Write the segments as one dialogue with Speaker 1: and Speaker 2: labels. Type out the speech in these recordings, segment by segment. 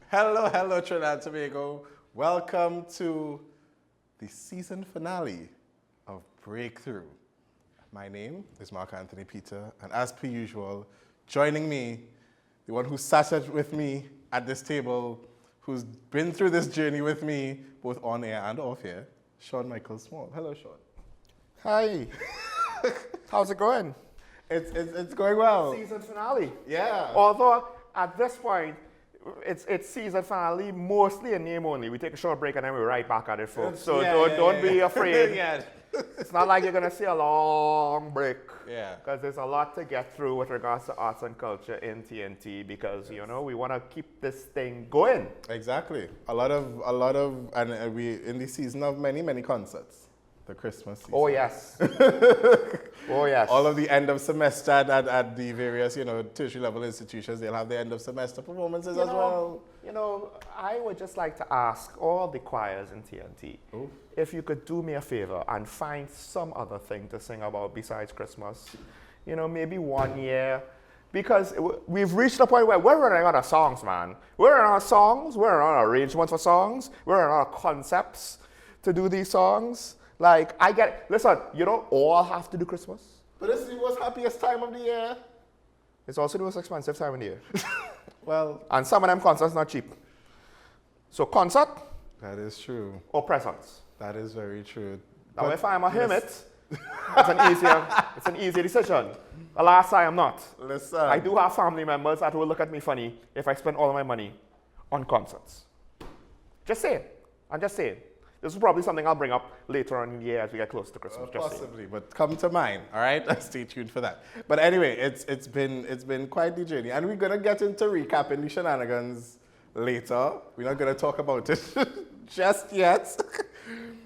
Speaker 1: Hello, hello, Trinidad and Tobago. Welcome to the season finale of Breakthrough. My name is Mark Anthony Peter, and as per usual, joining me, the one who sat with me at this table, who's been through this journey with me, both on air and off air, Sean Michael Small. Hello, Sean.
Speaker 2: Hi. How's it going?
Speaker 1: It's going well.
Speaker 2: Season finale.
Speaker 1: Yeah.
Speaker 2: Although at this point, it's season finale mostly in name only. We take a short break and then we're right back at it, folks. So don't be afraid.
Speaker 1: Yeah.
Speaker 2: It's not like you're gonna see a long break.
Speaker 1: Yeah.
Speaker 2: Because there's a lot to get through with regards to arts and culture in TNT because we want to keep this thing going.
Speaker 1: Exactly. A lot of, and we in the season of many concerts. The Christmas season.
Speaker 2: Oh yes. Oh yes.
Speaker 1: All of the end of semester at the various, tertiary level institutions, they'll have the end of semester performances as well.
Speaker 2: I would just like to ask all the choirs in TNT if you could do me a favor and find some other thing to sing about besides Christmas. Maybe one year. Because we've reached a point where we're running out of songs, man. We're running out of songs, we're running out of arrangements for songs, we're running out of concepts to do these songs. Like, listen, you don't all have to do Christmas.
Speaker 1: But it's the most happiest time of the year.
Speaker 2: It's also the most expensive time of the year.
Speaker 1: Well.
Speaker 2: And some of them concerts not cheap. So concert.
Speaker 1: That is true.
Speaker 2: Or presents.
Speaker 1: That is very true.
Speaker 2: Now but if I'm a hermit, it's an easier decision. Alas, I am not.
Speaker 1: Listen.
Speaker 2: I do have family members that will look at me funny if I spend all of my money on concerts. Just saying. I'm just saying. This is probably something I'll bring up later on in the year as we get close to Christmas.
Speaker 1: Possibly, but come to mind, all right? Stay tuned for that. But anyway, it's been quite the journey. And we're going to get into recapping the shenanigans later. We're not going to talk about it just yet.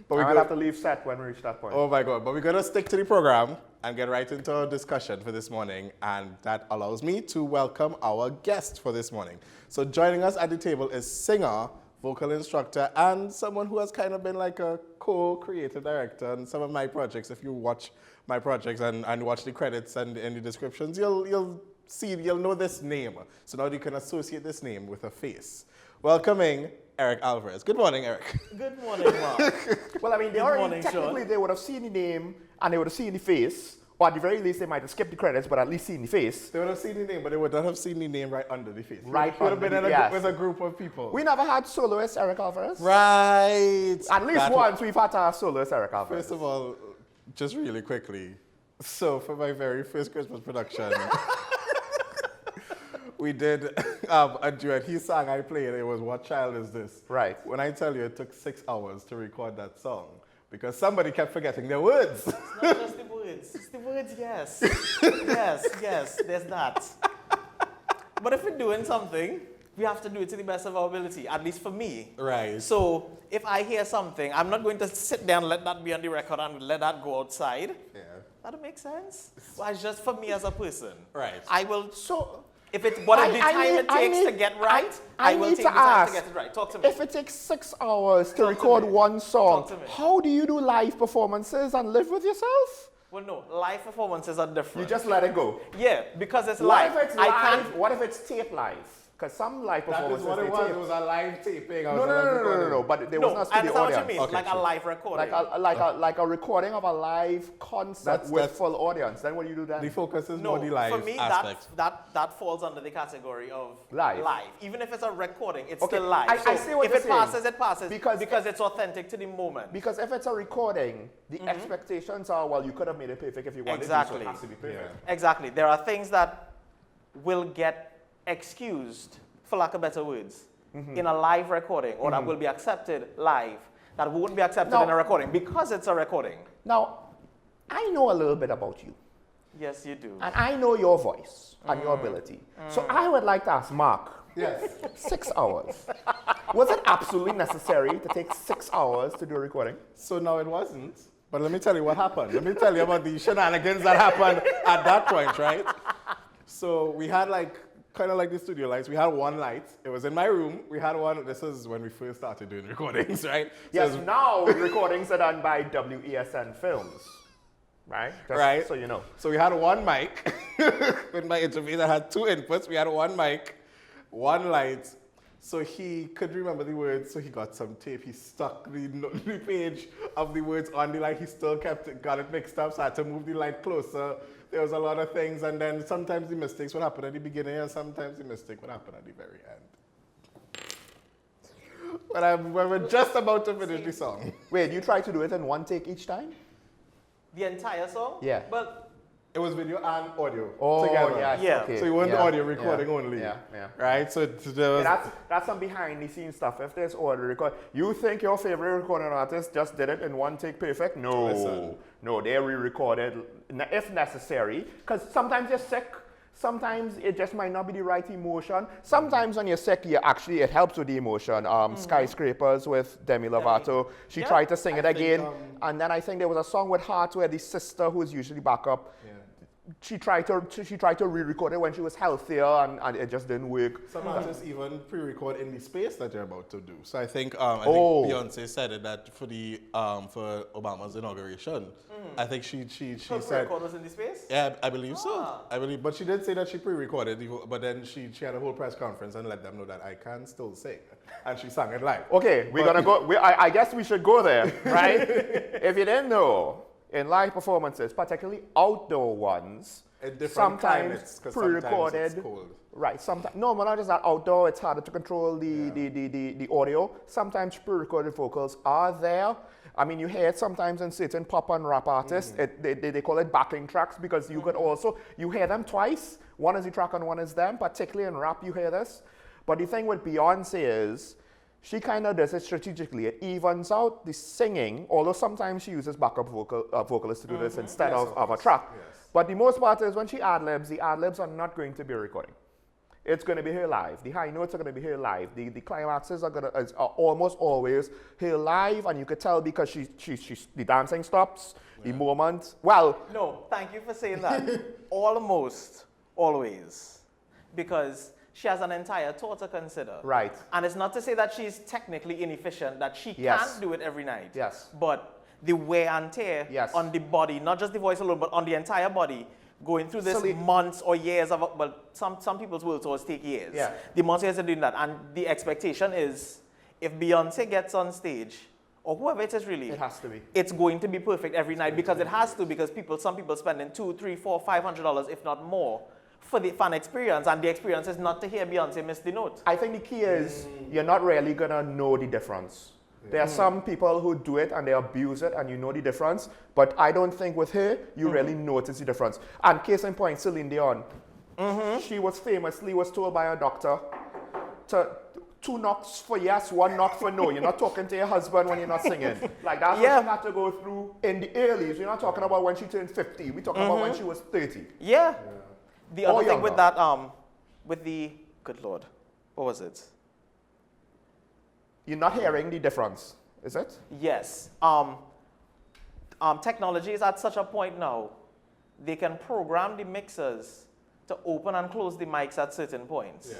Speaker 2: But we're going to have to leave set when we reach that point.
Speaker 1: Oh my God. But we're going to stick to the program and get right into our discussion for this morning. And that allows me to welcome our guest for this morning. So joining us at the table is singer, vocal instructor, and someone who has kind of been like a co-creative director on some of my projects. If you watch my projects and watch the credits and in the descriptions, you'll know this name. So now you can associate this name with a face. Welcoming Eric Alvarez. Good morning, Eric.
Speaker 3: Good morning, Mark.
Speaker 2: Well, I mean, technically they would have seen the name and they would have seen the face. Or at the very least, they might have skipped the credits, but at least seen the face.
Speaker 1: They would have seen the name, but they would not have seen the name right under the face.
Speaker 2: Right
Speaker 1: would have been with a group of people.
Speaker 2: We never had soloist Eric Alvarez.
Speaker 1: Right.
Speaker 2: At least once we've had to have soloist Eric Alvarez.
Speaker 1: First of all, just really quickly. So for my very first Christmas production, we did a duet. He sang, I played. It was What Child Is This?
Speaker 2: Right.
Speaker 1: When I tell you it took 6 hours to record that song, because somebody kept forgetting their words.
Speaker 3: It's not just the words. It's the words, yes. yes, there's that. But if we're doing something, we have to do it to the best of our ability, at least for me.
Speaker 1: Right.
Speaker 3: So if I hear something, I'm not going to sit there and let that be on the record and let that go outside.
Speaker 1: Yeah.
Speaker 3: That makes sense. Well, it's just for me as a person.
Speaker 1: Right.
Speaker 3: I will, if the time it takes to get right, I will take the time to get it right. Talk to me.
Speaker 2: If it takes 6 hours to record one song, how do you do live performances and live with yourself?
Speaker 3: Well, no, live performances are different.
Speaker 2: You just let it go.
Speaker 3: Yeah, because it's live.
Speaker 2: What if it's live? What if it's tape live? Because some live performances
Speaker 1: That is what it was. It was a live taping.
Speaker 2: No. But there was not studio audience.
Speaker 3: I understand what you mean. Okay, like a live recording.
Speaker 2: Like a recording of a live concert with full audience. Then what do you do then?
Speaker 1: The focus is more the live aspect.
Speaker 3: For me, that falls under the category of
Speaker 2: live.
Speaker 3: Even if it's a recording, it's still live.
Speaker 2: I see what you're saying.
Speaker 3: If it passes, because it's authentic to the moment.
Speaker 2: Because if it's a recording, the expectations are, well, you could have made it perfect if you wanted to, so it has to be perfect.
Speaker 3: Yeah. Exactly. There are things that will get excused, for lack of better words, in a live recording, or that will be accepted live, that wouldn't be accepted in a recording, because it's a recording.
Speaker 2: Now, I know a little bit about you.
Speaker 3: Yes, you do.
Speaker 2: And I know your voice and your ability. So I would like to ask Mark,
Speaker 1: Yes.
Speaker 2: 6 hours. Was it absolutely necessary to take 6 hours to do a recording?
Speaker 1: So no, it wasn't. But let me tell you what happened. Let me tell you about the shenanigans that happened at that point, right? So we had kind of like the studio lights. We had one light. It was in my room. We had one. This is when we first started doing recordings, right?
Speaker 2: Yes, now recordings are done by WESN Films, right?
Speaker 1: Right.
Speaker 2: So you know.
Speaker 1: So we had one mic with my interface. I had two inputs. We had one mic, one light, So he could remember the words, so he got some tape. He stuck the page of the words on the line. He still got it mixed up, so I had to move the line closer. There was a lot of things, and then sometimes the mistakes would happen at the beginning, and sometimes the mistake would happen at the very end. When we're just about to finish the song.
Speaker 2: Wait, you try to do it in one take each time?
Speaker 3: The entire song?
Speaker 2: Yeah.
Speaker 3: But
Speaker 1: It was video and audio
Speaker 2: together.
Speaker 1: together.
Speaker 3: Yeah.
Speaker 2: Okay.
Speaker 1: So you weren't
Speaker 2: yeah.
Speaker 1: audio recording
Speaker 2: yeah.
Speaker 1: only.
Speaker 2: Yeah, yeah.
Speaker 1: Right? So there was...
Speaker 2: That's some behind the scenes stuff. If there's audio record, you think your favorite recording artist just did it in one take perfect? No.
Speaker 1: Listen.
Speaker 2: No, they re-recorded if necessary. Because sometimes you're sick. Sometimes it just might not be the right emotion. Sometimes when you're sick, it helps with the emotion. Skyscrapers with Demi Lovato. She tried to sing it again. And then I think there was a song with Heart where the sister, who is usually backup, she tried to re-record it when she was healthier, and it just didn't work.
Speaker 1: Some artists even pre-record in the space that you're about to do. So I think Beyonce said it that for the for Obama's inauguration. I think she said
Speaker 3: pre-record was in the space?
Speaker 1: Yeah, I believe so. I believe, but she did say that she pre-recorded. But then she had a whole press conference and let them know that I can still sing, and she sang it live.
Speaker 2: Okay, we're gonna go. I guess we should go there, right? If you didn't know, in live performances, particularly outdoor ones,
Speaker 1: In different
Speaker 2: sometimes
Speaker 1: climates, 'cause
Speaker 2: pre-recorded.
Speaker 1: sometimes it's cold.
Speaker 2: Right. Sometimes no, but not just that. Outdoor, it's harder to control the audio. Sometimes pre-recorded vocals are there. I mean, you hear it sometimes in certain pop and rap artists. They call it backing tracks because you could also you hear them twice. One is the track and one is them. Particularly in rap, you hear this. But the thing with Beyonce is, she kind of does it strategically. It evens out the singing, although sometimes she uses backup vocalists to do this instead of a track.
Speaker 1: Yes.
Speaker 2: But the most part is when she ad-libs, the ad-libs are not going to be a recording. It's going to be her live. The high notes are going to be her live. The climaxes are almost always her live, and you could tell because the dancing stops, the moment. Well,
Speaker 3: No, thank you for saying that. Almost always. Because she has an entire tour to consider.
Speaker 2: right.
Speaker 3: And it's not to say that she's technically inefficient, that she can't do it every night.
Speaker 2: Yes.
Speaker 3: But the wear and tear on the body, not just the voice alone, but on the entire body, going through this months or years of, well, some people's world tours take years.
Speaker 2: Yeah.
Speaker 3: The months years of doing that. And the expectation is, if Beyonce gets on stage, or whoever it is really,
Speaker 2: It has to be.
Speaker 3: it's going to be perfect every night because it has to, because some people spending $200, $300, $400, $500, if not more, for the fan experience, and the experience is not to hear Beyonce miss the note.
Speaker 2: I think the key is you're not really going to know the difference. There are some people who do it and they abuse it and you know the difference, but I don't think with her, you really notice the difference. And case in point, Celine Dion. She was told by a doctor to 2 knocks for yes, 1 knock for no. You're not talking to your husband when you're not singing. Like that's what she had to go through in the early. We're not talking about when she turned 50. We're talking about when she was 30.
Speaker 3: Yeah. The other
Speaker 2: Or
Speaker 3: thing with
Speaker 2: younger.
Speaker 3: that, with the, good Lord, what was it?
Speaker 2: You're not hearing the difference, is it?
Speaker 3: Yes. Technology is at such a point now, they can program the mixers to open and close the mics at certain points.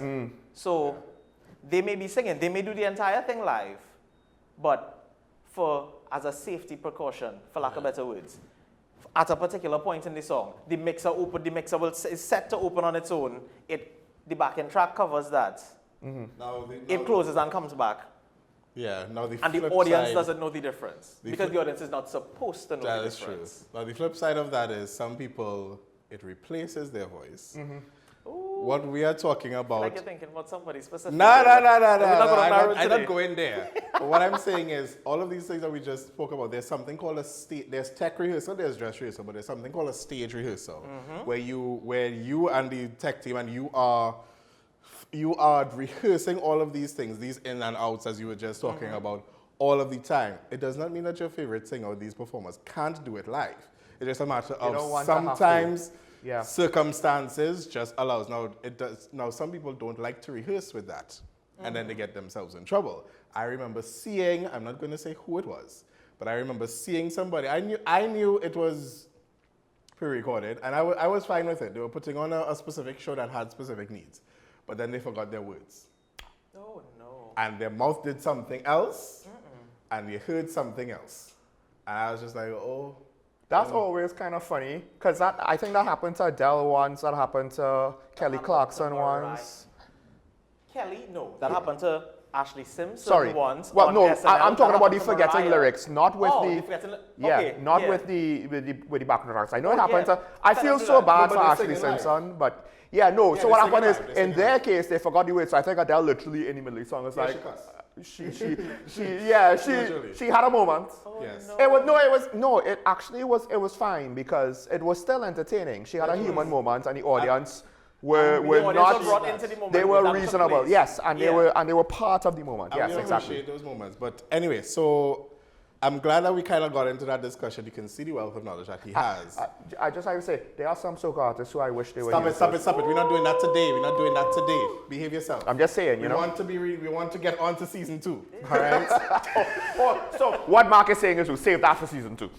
Speaker 3: So they may be singing, they may do the entire thing live, but as a safety precaution, for lack of better words, at a particular point in the song, the mixer is set to open on its own. The backing track covers that. It closes and comes back.
Speaker 1: Yeah, now the
Speaker 3: And the
Speaker 1: flip
Speaker 3: audience
Speaker 1: side,
Speaker 3: doesn't know the difference. Because the audience is not supposed to know
Speaker 1: that
Speaker 3: the
Speaker 1: is true.
Speaker 3: difference.
Speaker 1: Now the flip side of that is some people, it replaces their voice. What we are talking about...
Speaker 3: Like you're thinking about somebody specific.
Speaker 1: No. I'm
Speaker 3: today.
Speaker 1: not going there. But what I'm saying is, all of these things that we just spoke about, there's something called there's tech rehearsal, there's dress rehearsal, but there's something called a stage rehearsal, where you and the tech team and you are rehearsing all of these things, these in and outs, as you were just talking about, all of the time. It does not mean that your favorite singer or these performers can't do it live. It's just a matter of sometimes circumstances just allows. Now some people don't like to rehearse with that, and then they get themselves in trouble. I remember seeing, I'm not going to say who it was, but I remember seeing somebody. I knew it was pre-recorded, and I was fine with it. They were putting on a specific show that had specific needs, but then they forgot their words.
Speaker 3: Oh, no.
Speaker 1: And their mouth did something else, and you heard something else. And I was just like, oh.
Speaker 2: That's always kind of funny, because I think that happened to Adele once, that happened to Kelly Clarkson once.
Speaker 3: Kelly, no. That happened to Ashley Simpson
Speaker 2: Sorry.
Speaker 3: once.
Speaker 2: Well,
Speaker 3: on
Speaker 2: no,
Speaker 3: SNL.
Speaker 2: I'm talking
Speaker 3: That
Speaker 2: about the
Speaker 3: happened to
Speaker 2: forgetting
Speaker 3: Mariah.
Speaker 2: lyrics, not with the
Speaker 3: okay,
Speaker 2: with the background tracks. I know it
Speaker 3: Oh,
Speaker 2: happens.
Speaker 3: yeah.
Speaker 2: I
Speaker 3: Can I
Speaker 2: feel
Speaker 3: do
Speaker 2: so
Speaker 3: that?
Speaker 2: bad
Speaker 1: No,
Speaker 2: for
Speaker 1: but they're
Speaker 2: Ashley
Speaker 1: singing live.
Speaker 2: Simpson, but yeah, no.
Speaker 1: Yeah,
Speaker 2: So what
Speaker 1: they're
Speaker 2: happened is,
Speaker 1: singing live, they're
Speaker 2: in
Speaker 1: singing
Speaker 2: their
Speaker 1: live.
Speaker 2: case, they forgot the words. So I think Adele literally in the middle of the song was
Speaker 1: Yeah,
Speaker 2: like,
Speaker 1: Usually.
Speaker 2: she had a moment.
Speaker 1: Yes.
Speaker 2: It was fine because it was still entertaining. She had a human moment, and the audience
Speaker 3: The
Speaker 2: were
Speaker 3: audience
Speaker 2: not.
Speaker 3: were brought into the moment
Speaker 2: They
Speaker 3: that
Speaker 2: were
Speaker 3: took
Speaker 2: reasonable,
Speaker 3: place.
Speaker 2: yes, and
Speaker 3: Yeah.
Speaker 2: they were part of the moment.
Speaker 1: I
Speaker 2: Yes,
Speaker 1: really
Speaker 2: exactly.
Speaker 1: appreciate those moments. But anyway, so I'm glad that we kind of got into that discussion. You can see the wealth of knowledge that he has.
Speaker 2: I just like to say, there are some soca artists who I wish they were.
Speaker 1: Stop it,
Speaker 2: here
Speaker 1: stop it,
Speaker 2: first.
Speaker 1: stop it. We're not doing that today. We're not doing that today. Behave yourself.
Speaker 2: I'm just saying,
Speaker 1: we
Speaker 2: you know.
Speaker 1: we want to get on to season 2. All right?
Speaker 2: So what Mark is saying is we'll save that for season 2.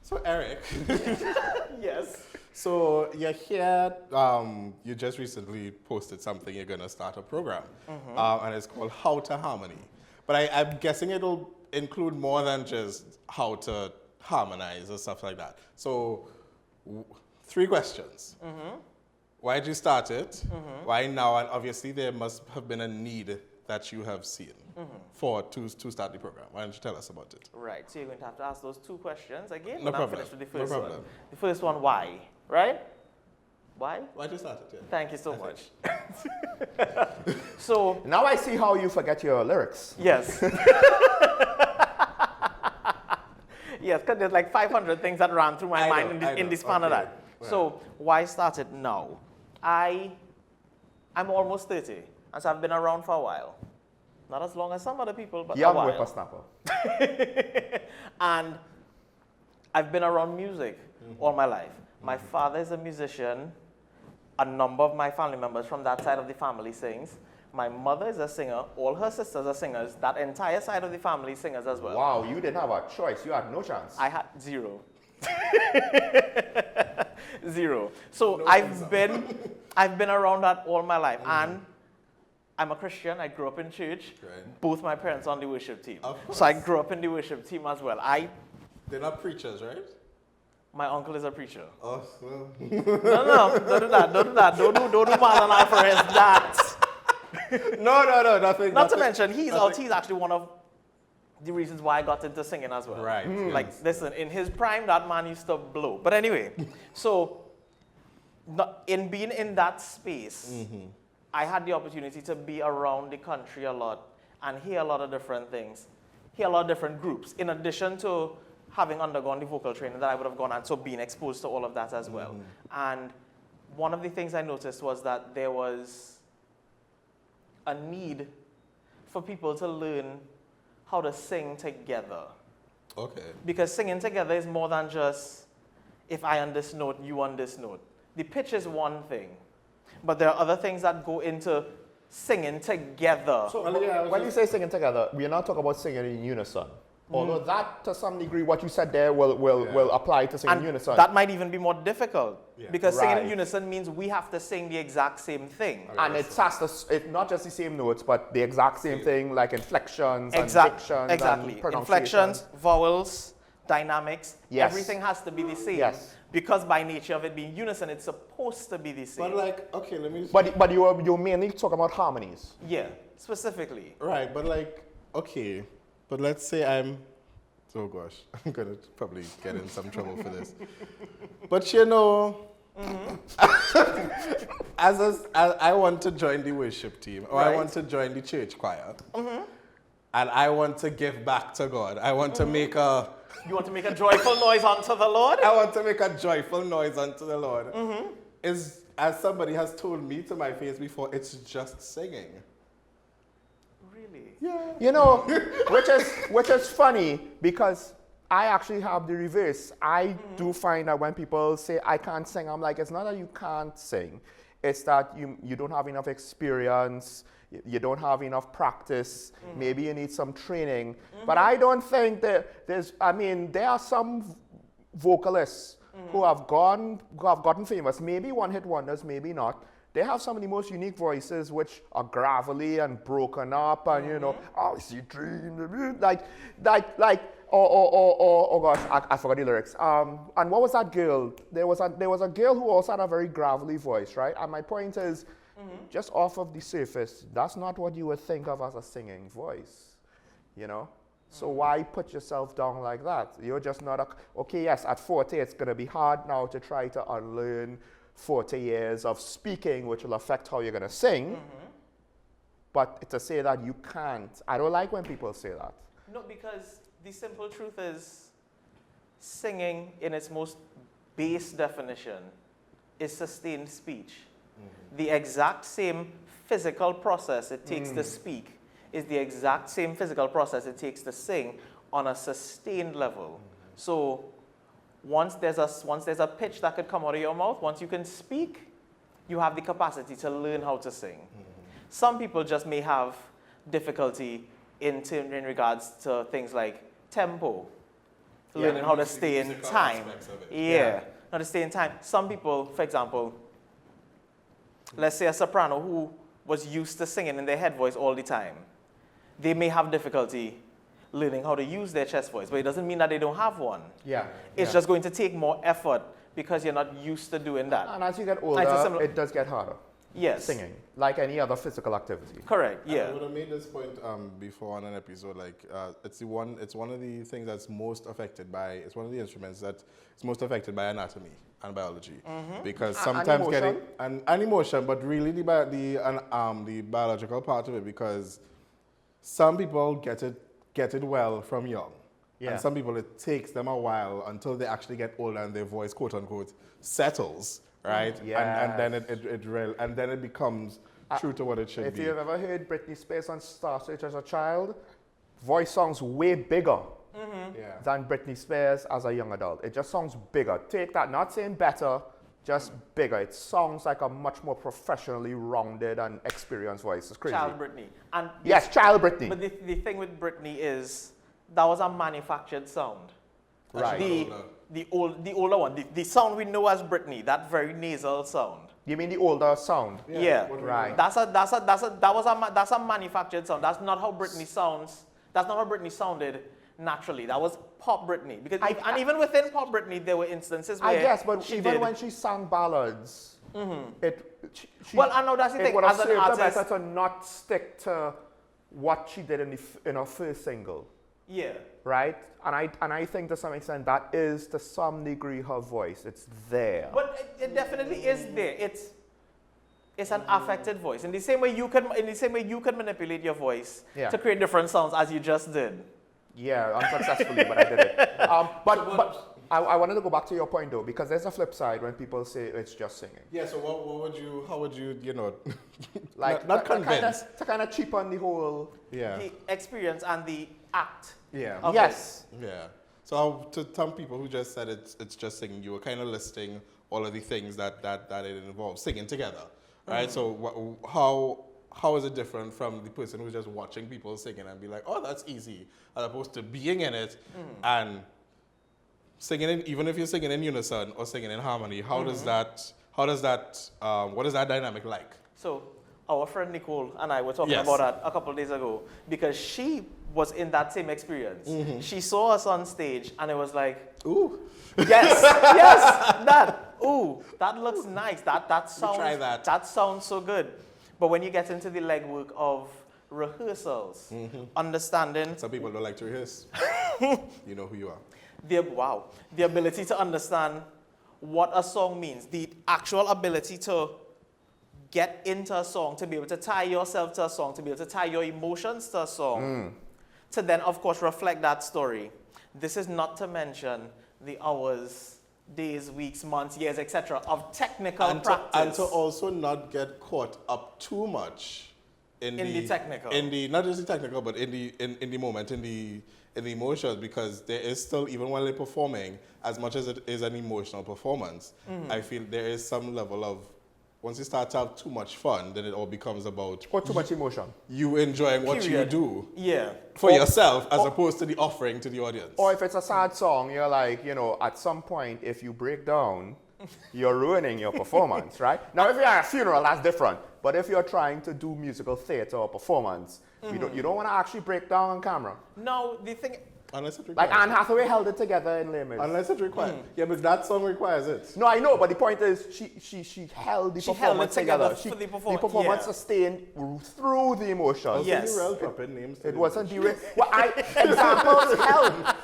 Speaker 1: So Eric,
Speaker 3: Yes.
Speaker 1: so you're here. You just recently posted something. You're gonna start a program, and it's called How to Harmony. But I'm guessing it'll include more than just how to harmonize or stuff like that. So, 3 questions. Why did you start it? Why now? And obviously there must have been a need that you have seen to start the program. Why don't you tell us about it?
Speaker 3: Right, so you're going to have to ask those 2 questions again.
Speaker 1: No
Speaker 3: when
Speaker 1: problem.
Speaker 3: I'm finished with the
Speaker 1: No
Speaker 3: first
Speaker 1: problem.
Speaker 3: one. The first one, why? Right? Why?
Speaker 1: Why did you start it? Yeah.
Speaker 3: Thank you so much. So,
Speaker 2: Now I see how you forget your lyrics.
Speaker 3: yes. Yes, because there's like 500 things that ran through my
Speaker 1: I
Speaker 3: mind
Speaker 1: know,
Speaker 3: in the span of
Speaker 1: okay.
Speaker 3: that. So, why start it now? I'm almost 30, and so I've been around for a while. Not as long as some other people, but
Speaker 2: Young
Speaker 3: a while.
Speaker 2: whippersnapper.
Speaker 3: And I've been around music all my life. My father is a musician. A number of my family members from that side of the family sings. My mother is a singer. All her sisters are singers. That entire side of the family is singers as well.
Speaker 2: Wow, you didn't have a choice. You had no chance.
Speaker 3: I had 0. 0. So
Speaker 1: No
Speaker 3: I've been around that all my life. And I'm a Christian. I grew up in church.
Speaker 1: Right.
Speaker 3: Both my parents on the worship team.
Speaker 1: Of
Speaker 3: So I grew up in the worship team as well.
Speaker 1: They're not preachers, right?
Speaker 3: My uncle is a preacher.
Speaker 1: Oh, well.
Speaker 3: No, don't do that. Don't do that. Don't do more than Alvarez that.
Speaker 1: No, nothing.
Speaker 3: Not to mention, he's actually one of the reasons why I got into singing as well.
Speaker 1: Right.
Speaker 3: Like, listen, in his prime, that man used to blow. But anyway, so in being in that space, I had the opportunity to be around the country a lot and hear a lot of different things, hear a lot of different groups, in addition to having undergone the vocal training that I would have gone and so being exposed to all of that as well. And one of the things I noticed was that there was a need for people to learn how to sing together.
Speaker 1: Okay.
Speaker 3: Because singing together is more than just if I on this note, you on this note. The pitch is one thing, but there are other things that go into singing together.
Speaker 2: So
Speaker 1: Well, yeah, I was
Speaker 2: when you
Speaker 1: just-
Speaker 2: say singing together, we're not talking about singing in unison. Although that, to some degree, what you said there will apply to singing in unison.
Speaker 3: that might even be more difficult
Speaker 1: Yeah.
Speaker 3: because singing in
Speaker 2: Right.
Speaker 3: unison means we have to sing the exact same thing.
Speaker 2: And it's not just the same notes, but the exact same thing, like inflections and dictions
Speaker 3: Exactly.
Speaker 2: and pronunciation.
Speaker 3: Inflections, vowels, dynamics,
Speaker 2: Yes.
Speaker 3: everything has to be the same.
Speaker 2: Yes.
Speaker 3: Because by nature of it being unison, it's supposed to be the same.
Speaker 1: But like, okay, let me.
Speaker 2: But you're mainly talking about harmonies.
Speaker 3: Yeah, specifically.
Speaker 1: Right, but like, okay, but let's say oh gosh, I'm gonna probably get in some trouble for this. But you know, as I want to join the worship team, or I
Speaker 3: Right.
Speaker 1: want to join the church choir, and I want to give back to God. I want to make a.
Speaker 3: You want to make a joyful noise unto the Lord?
Speaker 1: I want to make a joyful noise unto the Lord. Is, as somebody has told me to my face before, it's just singing.
Speaker 3: Really?
Speaker 1: Yeah.
Speaker 2: You know, which is funny because I actually have the reverse. I do find that when people say I can't sing, I'm like, it's not that you can't sing. It's that you don't have enough experience, you don't have enough practice, maybe you need some training. But I don't think that there are some vocalists who have gotten famous, maybe one-hit wonders, maybe not. They have some of the most unique voices which are gravelly and broken up and, you know, I see dream, oh gosh, I forgot the lyrics. And what was that girl? There was a girl who also had a very gravelly voice, right? And my point is, just off of the surface, that's not what you would think of as a singing voice, you know? So why put yourself down like that? You're just not okay, yes, at 40, it's going to be hard now to try to unlearn 40 years of speaking, which will affect how you're going to sing. But to say that you can't, I don't like when people say that.
Speaker 3: No, because the simple truth is singing in its most base definition is sustained speech. The exact same physical process it takes to speak is the exact same physical process it takes to sing on a sustained level. So once there's a pitch that could come out of your mouth, once you can speak, you have the capacity to learn how to sing. Some people just may have difficulty in regards to things like tempo, learning how to stay in time. How to stay in time. Some people, for example, let's say a soprano who was used to singing in their head voice all the time, they may have difficulty learning how to use their chest voice, but it doesn't mean that they don't have one. It's just going to take more effort because you're not used to doing that.
Speaker 2: And as you get older, it does get harder. Singing, like any other physical activity.
Speaker 3: Correct.
Speaker 1: I would have made this point before on an episode. Like it's one of the things that's most affected by. It's one of the instruments that is most affected by anatomy and biology, because sometimes and emotion, but really the biological part of it, because some people get it well from young, and some people it takes them a while until they actually get older and their voice, quote unquote, settles. Right, and then it becomes true to what it should be.
Speaker 2: If you've ever heard Britney Spears on Star Search as a child, voice sounds way bigger than Britney Spears as a young adult. It just sounds bigger. Take that, not saying better, just bigger. It sounds like a much more professionally rounded and experienced voice. It's crazy.
Speaker 3: Child Britney. And
Speaker 2: yes, child Britney.
Speaker 3: But the thing with Britney is that was a manufactured sound.
Speaker 2: Right.
Speaker 3: The older one, the sound we know as Britney, that very nasal sound.
Speaker 2: You mean the older sound?
Speaker 3: Yeah.
Speaker 2: Right.
Speaker 3: That's a manufactured sound. That's not how Britney sounds. That's not how Britney sounded naturally. That was pop Britney. Because even within pop Britney, there were instances where
Speaker 2: I guess, but even when she sang ballads,
Speaker 3: I know that's the thing.
Speaker 2: It would have
Speaker 3: as an
Speaker 2: served her
Speaker 3: artist,
Speaker 2: better to not stick to what she did in her first single.
Speaker 3: Yeah.
Speaker 2: Right? And I think to some extent that is to some degree her voice. It's there.
Speaker 3: But it definitely is there. It's an affected voice. In the same way you can manipulate your voice to create different sounds as you just did.
Speaker 2: Yeah, unsuccessfully, but I did it. But I wanted to go back to your point though, because there's a flip side when people say it's just singing.
Speaker 1: Yeah, so how would you,
Speaker 2: like
Speaker 1: not convince.
Speaker 2: To kind of cheapen the whole
Speaker 3: the experience and the act.
Speaker 1: Yeah.
Speaker 2: Yes.
Speaker 1: Yeah. So to some people who just said it's just singing, you were kind of listing all of the things that it involves, singing together, right? So how is it different from the person who's just watching people singing and be like, oh, that's easy, as opposed to being in it and singing even if you're singing in unison or singing in harmony? What is that dynamic like?
Speaker 3: So our friend Nicole and I were talking about that a couple of days ago, because she was in that same experience. She saw us on stage and it was like,
Speaker 1: ooh,
Speaker 3: yes, that looks nice. That sounds,
Speaker 1: try that.
Speaker 3: That sounds so good. But when you get into the legwork of rehearsals, understanding.
Speaker 1: Some people don't like to rehearse. You know who you are.
Speaker 3: The ability to understand what a song means, the actual ability to get into a song, to be able to tie yourself to a song, to be able to tie your emotions to a song, to then, of course, reflect that story. This is not to mention the hours, days, weeks, months, years, etc. of technical practice.
Speaker 1: And to also not get caught up too much in the
Speaker 3: technical.
Speaker 1: Not just the technical, but in the moment, in the emotions, because there is still, even while they're performing, as much as it is an emotional performance, I feel there is some level of, once you start to have too much fun, then it all becomes about...
Speaker 2: Or too much emotion.
Speaker 1: You enjoying what you do.
Speaker 3: Yeah.
Speaker 1: For yourself, as opposed to the offering to the audience.
Speaker 2: Or if it's a sad song, you're like, at some point, if you break down, you're ruining your performance, right? Now, if you're at a funeral, that's different. But if you're trying to do musical theater or performance, you don't want to actually break down on camera.
Speaker 3: No, the thing...
Speaker 1: Unless it
Speaker 2: Like
Speaker 1: requires
Speaker 2: Anne Hathaway held it together in Les Mis.
Speaker 1: Unless it requires. Yeah, but that song requires it.
Speaker 2: No, I know, but the point is she held the
Speaker 3: She held
Speaker 2: performance
Speaker 3: it together
Speaker 2: together.
Speaker 3: for the
Speaker 2: The
Speaker 3: performance,
Speaker 2: performance
Speaker 3: yeah.
Speaker 2: sustained through the emotions.
Speaker 3: Yes.
Speaker 1: Dropping names.
Speaker 2: It wasn't the well,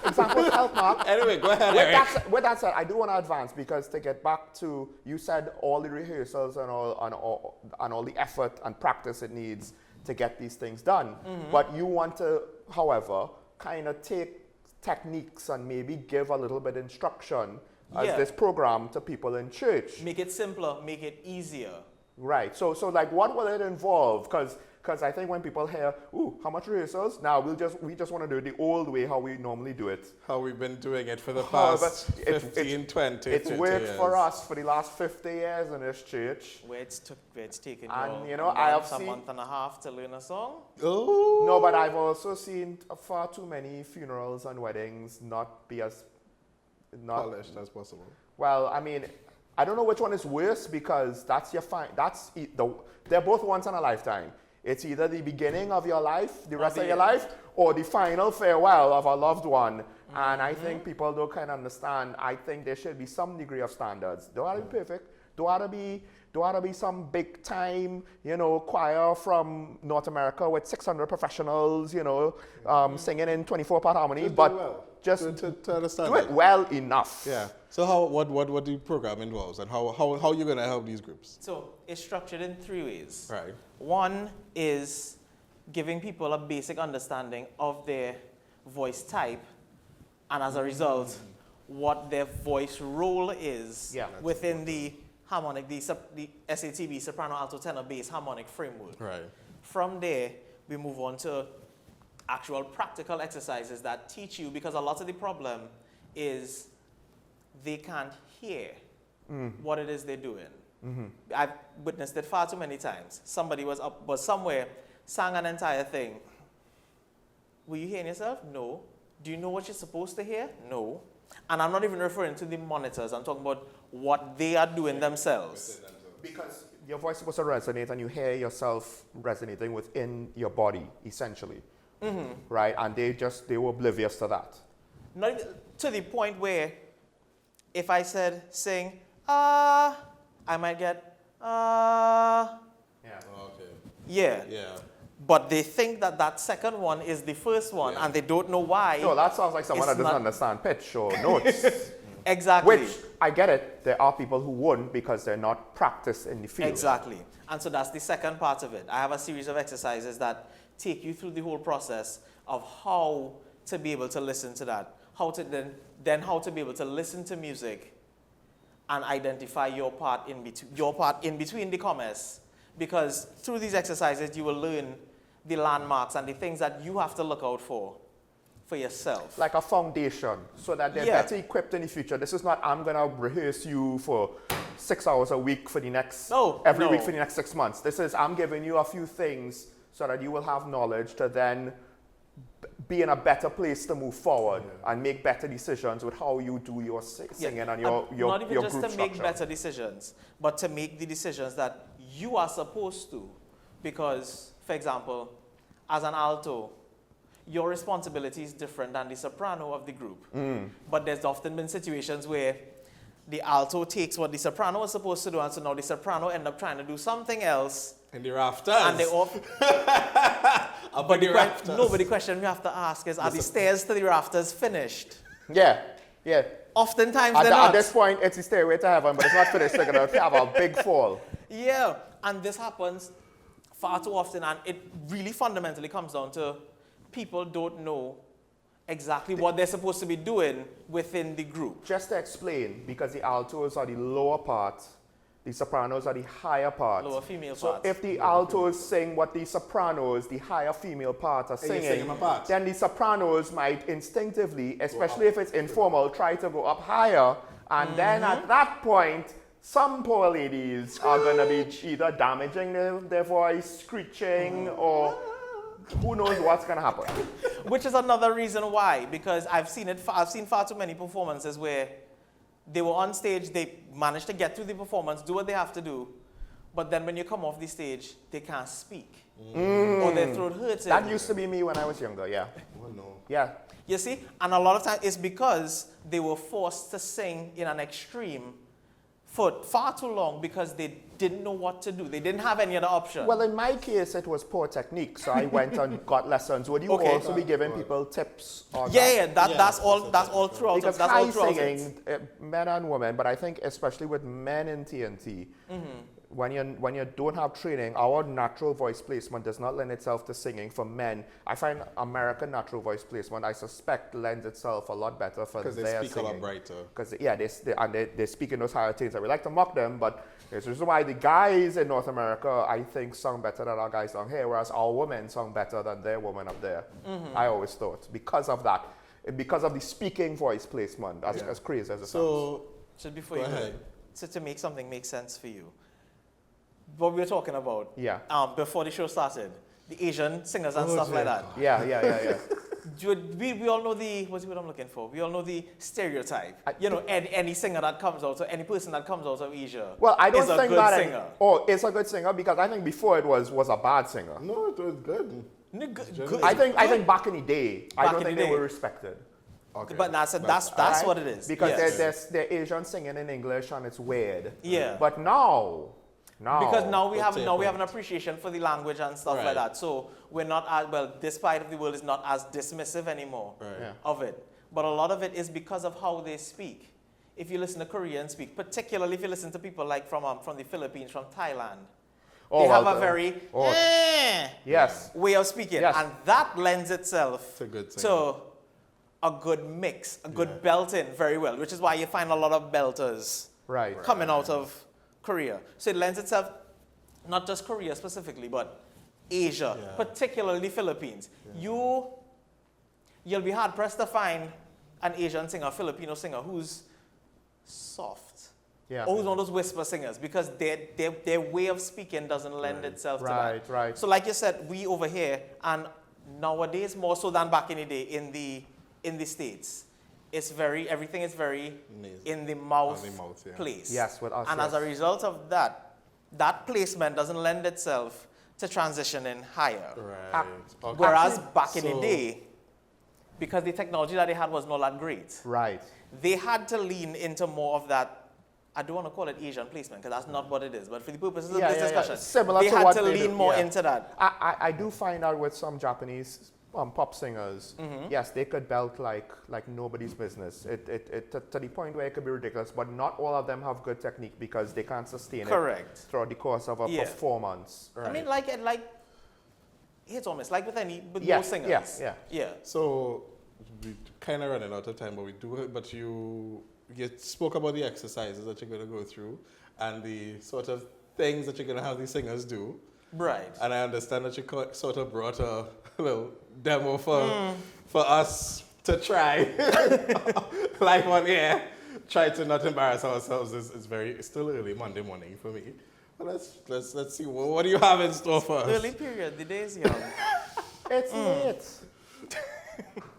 Speaker 2: examples help, Mark.
Speaker 1: Anyway, go ahead,
Speaker 2: With
Speaker 1: Eric.
Speaker 2: with that said, I do want to advance because to get back to, you said all the rehearsals and all the effort and practice it needs to get these things done. But you want to, however, kind of take techniques and maybe give a little bit instruction as
Speaker 3: Yeah.
Speaker 2: this program to people in church.
Speaker 3: Make it simpler, make it easier.
Speaker 2: Right. So like, what will it involve? Because I think when people hear, ooh, how much rehearsals? Now we just want to do it the old way, how we normally do it.
Speaker 1: How we've been doing it for the
Speaker 2: But
Speaker 1: past 15, 20,
Speaker 2: It's
Speaker 1: 30
Speaker 2: worked
Speaker 1: years.
Speaker 2: for us for the last 50 years in this church.
Speaker 3: Where it's taken
Speaker 2: And,
Speaker 3: you
Speaker 2: you know, I have
Speaker 3: a
Speaker 2: seen-
Speaker 3: month and a half to learn a song.
Speaker 1: Oh.
Speaker 2: No, but I've also seen far too many funerals and weddings not be as
Speaker 1: Polished as possible.
Speaker 2: well. I mean, I don't know which one is worse because they're both once in a lifetime. It's either the beginning of your life, the rest of your life, or the final farewell of a loved one. And I think people don't kind of understand. I think there should be some degree of standards. Don't have to be perfect. Don't have to be some big time, choir from North America with 600 professionals, singing in 24-part harmony.
Speaker 1: Just
Speaker 2: but
Speaker 1: do it well.
Speaker 2: just
Speaker 1: to understand
Speaker 2: do it well enough.
Speaker 1: Yeah. So what the program involves and how are you going to help these groups?
Speaker 3: So it's structured in 3 ways.
Speaker 1: Right.
Speaker 3: One is giving people a basic understanding of their voice type, and as a result, what their voice role is within the harmonic, the SATB, soprano, alto, tenor, bass harmonic framework.
Speaker 1: Right.
Speaker 3: From there, we move on to actual practical exercises that teach you, because a lot of the problem is they can't hear what it is they're doing. I've witnessed it far too many times. Somebody was somewhere, sang an entire thing. Were you hearing yourself? No. Do you know what you're supposed to hear? No. And I'm not even referring to the monitors. I'm talking about what they are doing themselves.
Speaker 2: Because your voice is supposed to resonate and you hear yourself resonating within your body, essentially. Right? And they were oblivious to that.
Speaker 3: Not even, to the point where if I said sing, I might get,
Speaker 2: Yeah.
Speaker 1: Okay.
Speaker 3: yeah.
Speaker 1: Yeah.
Speaker 3: But they think that second one is the first one, and they don't know why.
Speaker 2: No, that sounds like someone
Speaker 3: It's
Speaker 2: that doesn't
Speaker 3: not-
Speaker 2: understand pitch or notes.
Speaker 3: Exactly.
Speaker 2: Which, I get it, there are people who wouldn't because they're not practiced in the field.
Speaker 3: Exactly. And so that's the second part of it. I have a series of exercises that take you through the whole process of how to be able to listen to that, how to then how to be able to listen to music and identify your part in between the commas. Because through these exercises, you will learn the landmarks and the things that you have to look out for yourself.
Speaker 2: Like a foundation, so that they're better equipped in the future. This is not, I'm going to rehearse you for 6 hours a week for the next, every week for the next 6 months. This is, I'm giving you a few things so that you will have knowledge to then be in a better place to move forward and make better decisions with how you do your singing and your
Speaker 3: not even
Speaker 2: your
Speaker 3: just
Speaker 2: group
Speaker 3: to make
Speaker 2: structure.
Speaker 3: better decisions, but to make the decisions that you are supposed to. Because, for example, as an alto, your responsibility is different than the soprano of the group. But there's often been situations where the alto takes what the soprano was supposed to do, and so now the soprano end up trying to do something else.
Speaker 1: In the rafters.
Speaker 3: And they all.
Speaker 1: But the rafters.
Speaker 3: No, but the question we have to ask is, are the stairs to the rafters finished?
Speaker 2: Yeah.
Speaker 3: Oftentimes
Speaker 2: At,
Speaker 3: they're not.
Speaker 2: at this point, it's the stairway to heaven, but it's not finished. They're going to have a big fall.
Speaker 3: Yeah, and this happens far too often, and it really fundamentally comes down to people don't know exactly what they're supposed to be doing within the group.
Speaker 2: Just to explain, because the altos are the lower part, the sopranos are the higher part.
Speaker 3: Lower female
Speaker 2: So
Speaker 3: parts.
Speaker 2: if the altos sing what the sopranos, the higher female part, are
Speaker 1: And you sing
Speaker 2: singing,
Speaker 1: them apart.
Speaker 2: then the sopranos might instinctively, especially if it's informal, try to go up higher. And then at that point, some poor ladies are going to be either damaging their voice, screeching, or who knows what's going to happen.
Speaker 3: Which is another reason why, because I've seen far too many performances where they were on stage, they managed to get through the performance, do what they have to do, but then when you come off the stage, they can't speak. Or their throat hurts.
Speaker 2: That used to be me when I was younger, yeah.
Speaker 1: Oh, no.
Speaker 2: Yeah.
Speaker 3: You see? And a lot of times it's because they were forced to sing in an extreme for far too long because they didn't know what to do. They didn't have any other option.
Speaker 2: Well, in my case, it was poor technique, so I went and got lessons. Would you
Speaker 3: Okay.
Speaker 2: also be giving people tips on
Speaker 3: yeah,
Speaker 2: that?
Speaker 3: yeah, that's all throughout.
Speaker 2: Because
Speaker 3: that's
Speaker 2: high
Speaker 3: all throughout
Speaker 2: singing, men and women, but I think especially with men in TNT, when you don't have training, our natural voice placement does not lend itself to singing for men. I find American natural voice placement, I suspect, lends itself a lot better for their singing.
Speaker 1: Because they speak a lot brighter.
Speaker 2: Because, yeah, they speak in those higher tones. We like to mock them, but there's a reason why the guys in North America, I think, sung better than our guys down here, whereas our women sung better than their women up there. I always thought, because of that. Because of the speaking voice placement, as crazy as it sounds.
Speaker 3: So before you go, so to make something make sense for you, what we were talking about before the show started, the Asian singers and stuff like that.
Speaker 2: Yeah.
Speaker 3: We all know what's what I'm looking for? We all know the stereotype. Any singer that comes out, or any person that comes out of Asia
Speaker 2: well, I don't
Speaker 3: is
Speaker 2: think
Speaker 3: a good singer.
Speaker 2: It's a good singer because I think before it was a bad singer.
Speaker 1: No, it was good.
Speaker 3: Good.
Speaker 2: I think back in the day, I don't think they were respected.
Speaker 1: Okay.
Speaker 3: But that's
Speaker 2: Right?
Speaker 3: what it is.
Speaker 2: Because
Speaker 3: yes.
Speaker 2: they're Asian singing in English and it's weird.
Speaker 3: Yeah.
Speaker 2: But now.
Speaker 3: Because now we have an appreciation for the language and stuff like that. So we're not this part of the world is not as dismissive anymore of it. But a lot of it is because of how they speak. If you listen to Koreans speak, particularly if you listen to people like from the Philippines, from Thailand, they have a very way of speaking, and that lends itself to a good mix, a good belting very well, which is why you find a lot of belters coming out of Korea. So it lends itself, not just Korea specifically, but Asia, particularly Philippines. You'll be hard pressed to find an Asian singer, a Filipino singer who's soft. Or who's one of those whisper singers, because their way of speaking doesn't lend itself to that.
Speaker 2: Right.
Speaker 3: So like you said, we over here, and nowadays more so than back in the day in the States, everything is very in the mouth place.
Speaker 2: Yes, with us.
Speaker 3: And as a result of that placement doesn't lend itself to transitioning higher.
Speaker 1: Right.
Speaker 3: Whereas back in the day, because the technology that they had was not that great, they had to lean into more of that. I don't want to call it Asian placement because that's not what it is. But for the purposes of this discussion,
Speaker 2: similar
Speaker 3: they
Speaker 2: to
Speaker 3: had
Speaker 2: what
Speaker 3: to
Speaker 2: they
Speaker 3: lean
Speaker 2: do.
Speaker 3: more into that.
Speaker 2: I do find out with some Japanese pop singers, yes, they could belt like nobody's business. To the point where it could be ridiculous, but not all of them have good technique because they can't sustain it throughout the course of a performance.
Speaker 3: I mean, it's almost like with most singers. Yeah.
Speaker 1: So we kind of running out of time, but you spoke about the exercises that you're going to go through and the sort of things that you're going to have these singers do.
Speaker 3: Right.
Speaker 1: And I understand that you sort of brought a little demo for us to try. Like one here, try to not embarrass ourselves. It's still early Monday morning for me. But let's see. What do you have in store for us?
Speaker 3: Early period. The day is young.
Speaker 2: It's late.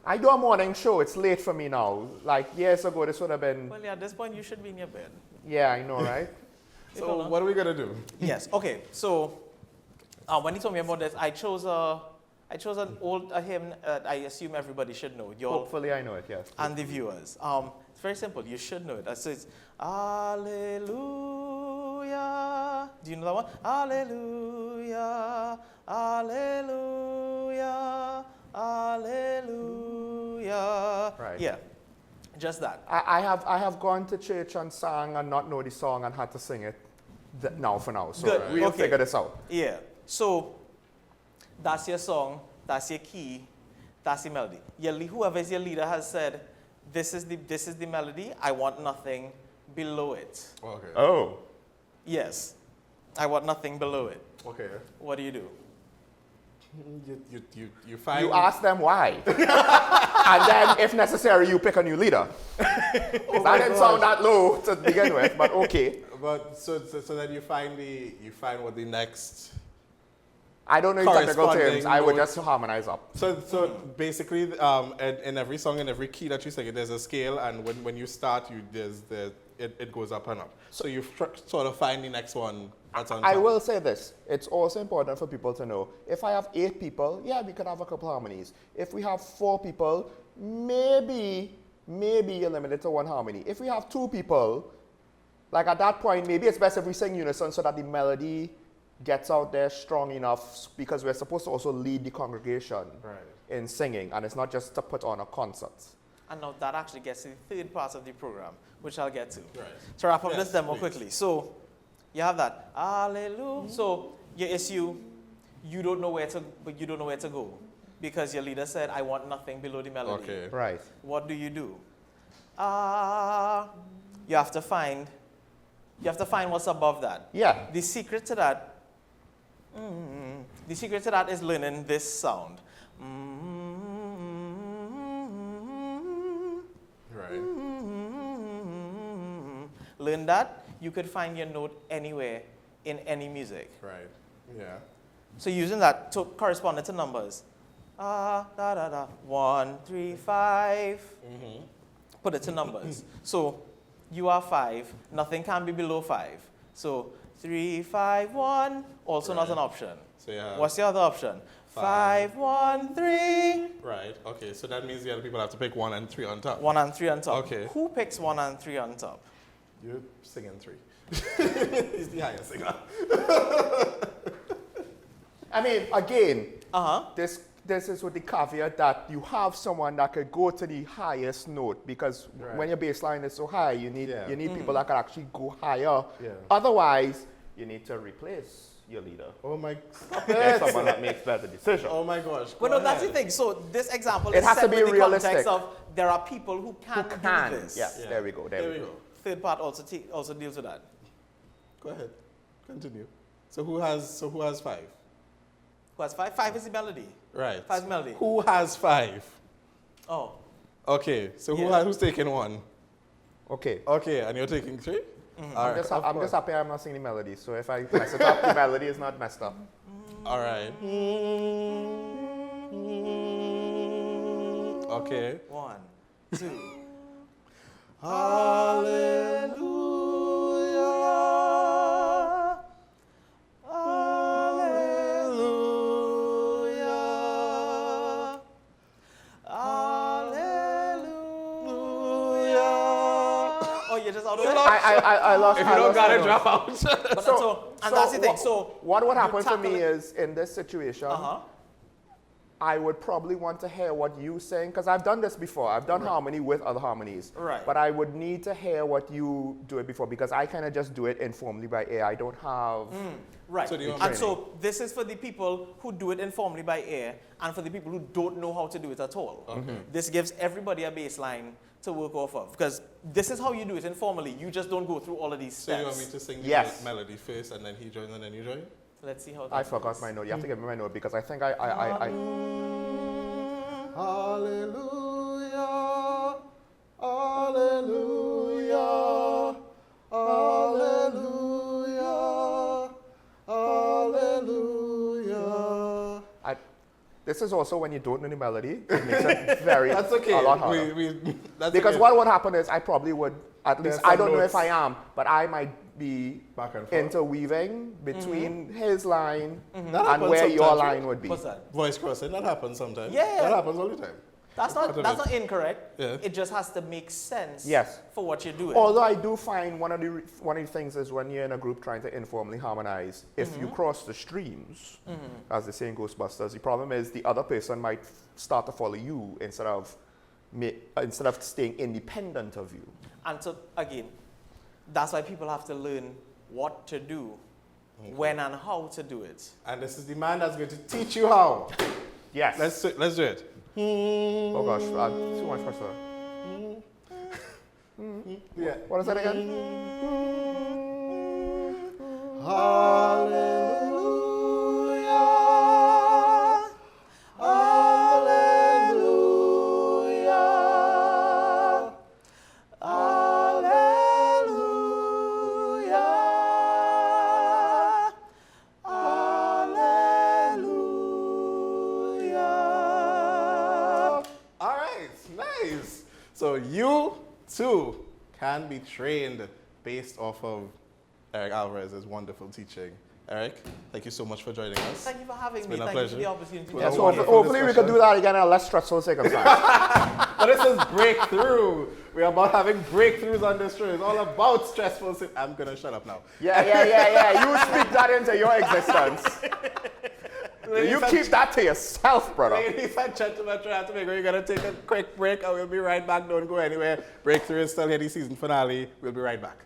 Speaker 2: I do a morning show. It's late for me now. Like years ago, this would have been.
Speaker 3: Well, at this point, you should be in your bed.
Speaker 2: Yeah, I know, right?
Speaker 1: So what are we gonna do?
Speaker 3: Yes. Okay. So when he told me about this, I chose an old hymn that I assume everybody should know.
Speaker 2: Hopefully, I know it. Yes.
Speaker 3: And the viewers. It's very simple. You should know it. So it's Alleluia. Do you know that one? Alleluia. Alleluia. Alleluia.
Speaker 2: Right.
Speaker 3: Yeah. Just that.
Speaker 2: I have gone to church and sang and not know the song and had to sing it now for now. So
Speaker 3: Good.
Speaker 2: we'll figure this out.
Speaker 3: Yeah. So that's your song, that's your key, that's the melody. Whoever is your leader has said, this is the melody, I want nothing below it.
Speaker 1: Okay.
Speaker 2: Oh.
Speaker 3: Yes. I want nothing below it.
Speaker 1: Okay.
Speaker 3: What do?
Speaker 1: You find...
Speaker 2: You ask them why. And then, if necessary, you pick a new leader. That didn't sound that low to begin with, but okay.
Speaker 1: But so then you find what the next...
Speaker 2: I don't know the technical terms. I would just harmonize up.
Speaker 1: So basically, in every song, in every key that you sing, there's a scale, and when you start, it goes up and up. So you sort of find the next one What's on
Speaker 2: I
Speaker 1: top?
Speaker 2: will say this. It's also important for people to know, if I have 8 people, yeah, we could have a couple harmonies. If we have 4 people, maybe you're limited to 1 harmony. If we have 2 people, like at that point, maybe it's best if we sing unison so that the melody gets out there strong enough, because we're supposed to also lead the congregation in singing, and it's not just to put on a concert.
Speaker 3: And now that actually gets to the third part of the program, which I'll get to.
Speaker 1: Right.
Speaker 3: To wrap up
Speaker 1: Yes,
Speaker 3: this demo
Speaker 1: please.
Speaker 3: quickly. So you have that. Hallelujah. So your issue, you don't know where to go. Because your leader said, I want nothing below the melody.
Speaker 1: Okay.
Speaker 2: Right.
Speaker 3: What do? You have to find what's above that.
Speaker 2: Yeah.
Speaker 3: The secret to that is learning this sound.
Speaker 1: Right.
Speaker 3: Learn that, you could find your note anywhere in any music.
Speaker 1: Right. Yeah.
Speaker 3: So using that to correspond it to numbers. Da da da. 1, 3, 5. Put it to numbers. So you are 5. Nothing can be below 5. So 3, 5, 1. Also not an option.
Speaker 1: So yeah.
Speaker 3: What's the other option? 5, 1, 3.
Speaker 1: Right. Okay. So that means the other people have to pick 1 and 3 on top.
Speaker 3: 1 and 3 on top.
Speaker 1: Okay.
Speaker 3: Who picks 1 and 3 on top?
Speaker 1: You're singing 3. He's the highest singer.
Speaker 2: I mean, again,
Speaker 3: Uh-huh.
Speaker 2: this is with the caveat that you have someone that could go to the highest note, because when your bass line is so high, you need people that can actually go higher.
Speaker 1: Yeah.
Speaker 2: Otherwise, you need to replace your leader.
Speaker 1: Oh my. Stop
Speaker 2: Get
Speaker 1: it.
Speaker 2: someone that makes better decisions.
Speaker 1: Oh my gosh.
Speaker 3: But
Speaker 1: go
Speaker 3: no, that's the
Speaker 1: ahead.
Speaker 3: thing. So this example
Speaker 2: It
Speaker 3: is
Speaker 2: has
Speaker 3: set
Speaker 2: to be
Speaker 3: with the
Speaker 2: realistic.
Speaker 3: context of there are people who can do this.
Speaker 2: Yes,
Speaker 1: Yeah.
Speaker 2: there we go. There we go.
Speaker 3: Third part also deals with that.
Speaker 1: Go ahead. Continue. So who has 5?
Speaker 3: Who has 5? 5 is the melody.
Speaker 1: Right.
Speaker 3: 5 is the melody.
Speaker 1: Who has 5?
Speaker 3: Oh.
Speaker 1: Okay. So
Speaker 3: Yeah.
Speaker 1: who's taking 1?
Speaker 2: Okay.
Speaker 1: Okay, and you're taking 3? All right.
Speaker 2: I'm just happy I'm not singing the melody. So if I mess it up, the melody is not messed up.
Speaker 1: All right. Okay.
Speaker 3: 1, 2.
Speaker 1: Hallelujah. Hallelujah. Hallelujah.
Speaker 3: Oh, you're just out of it?
Speaker 2: I lost.
Speaker 1: If
Speaker 2: I
Speaker 1: you don't
Speaker 2: lost
Speaker 1: got
Speaker 2: my
Speaker 1: it,
Speaker 2: note.
Speaker 1: drop out.
Speaker 3: But that's the thing. So
Speaker 2: what would happen
Speaker 3: you
Speaker 2: for me
Speaker 3: tackle it-
Speaker 2: is, in this situation,
Speaker 3: Uh-huh.
Speaker 2: I would probably want to hear what you sing, because I've done this before. I've done harmony with other harmonies.
Speaker 3: Right.
Speaker 2: But I would need to hear what you do it before, because I kind of just do it informally by ear. I don't have...
Speaker 3: Right.
Speaker 1: So do you want
Speaker 3: And
Speaker 2: me-
Speaker 3: so this is for the people who do it informally by ear and for the people who don't know how to do it at all. This gives everybody a baseline to work off of, because this is how you do it informally. You just don't go through all of these
Speaker 1: So
Speaker 3: steps.
Speaker 1: you want me to sing the
Speaker 2: Yes.
Speaker 1: melody first, and then he joins, and then you join?
Speaker 3: Let's see how that
Speaker 2: I forgot
Speaker 3: goes.
Speaker 2: my note. You have to give me my note, because I think I
Speaker 1: Hallelujah, hallelujah, hallelujah, hallelujah.
Speaker 2: this is also when you don't know the melody. It makes it very
Speaker 1: That's okay.
Speaker 2: a lot harder.
Speaker 1: That's
Speaker 2: Because
Speaker 1: okay.
Speaker 2: what would happen is I probably would, at least,
Speaker 1: There's
Speaker 2: I
Speaker 1: some
Speaker 2: don't know if
Speaker 1: notes.
Speaker 2: I am, but I might be
Speaker 1: Back and forth.
Speaker 2: interweaving between his line
Speaker 1: That
Speaker 2: and
Speaker 1: happens
Speaker 2: where your
Speaker 1: sometimes,
Speaker 2: line
Speaker 1: right?
Speaker 2: would be.
Speaker 3: What's that?
Speaker 1: Voice crossing, that happens sometimes.
Speaker 3: Yeah.
Speaker 1: That happens all the time.
Speaker 3: That's
Speaker 1: part of
Speaker 3: not
Speaker 1: it.
Speaker 3: incorrect.
Speaker 1: Yeah.
Speaker 3: It just has to make sense
Speaker 2: Yes.
Speaker 3: for what you're doing.
Speaker 2: Although I do find one of the things is when you're in a group trying to informally harmonize, if you cross the streams, as they say in Ghostbusters, the problem is the other person might start to follow you instead of staying independent of you.
Speaker 3: And so, again, that's why people have to learn what to do, when and how to do it.
Speaker 1: And this is the man that's going to teach you how.
Speaker 2: Yes.
Speaker 1: Let's do it.
Speaker 2: Oh gosh, too much pressure.
Speaker 1: Yeah.
Speaker 2: What is that again?
Speaker 1: Hallelujah. Hallelujah. Hallelujah. Hallelujah. All right, nice. So you too can be trained based off of Eric Alvarez's wonderful teaching. Eric, thank you so much for joining us.
Speaker 3: Thank you for having
Speaker 1: It's
Speaker 3: me.
Speaker 1: been a
Speaker 3: Thank you
Speaker 1: pleasure.
Speaker 3: for the opportunity.
Speaker 1: Well,
Speaker 2: Yeah,
Speaker 1: a
Speaker 2: so
Speaker 1: wonderful
Speaker 2: hopefully we
Speaker 1: discussion.
Speaker 2: can do that again in a less stressful circumstance.
Speaker 1: But this is breakthrough. We're about having breakthroughs on this show. It's all about stressful. I'm going to shut up now.
Speaker 2: Yeah. You speak that into your existence. You keep that to yourself, brother.
Speaker 1: Ladies and gentlemen, we're going to take a quick break and we'll be right back. Don't go anywhere. Breakthrough is still here, the season finale. We'll be right back.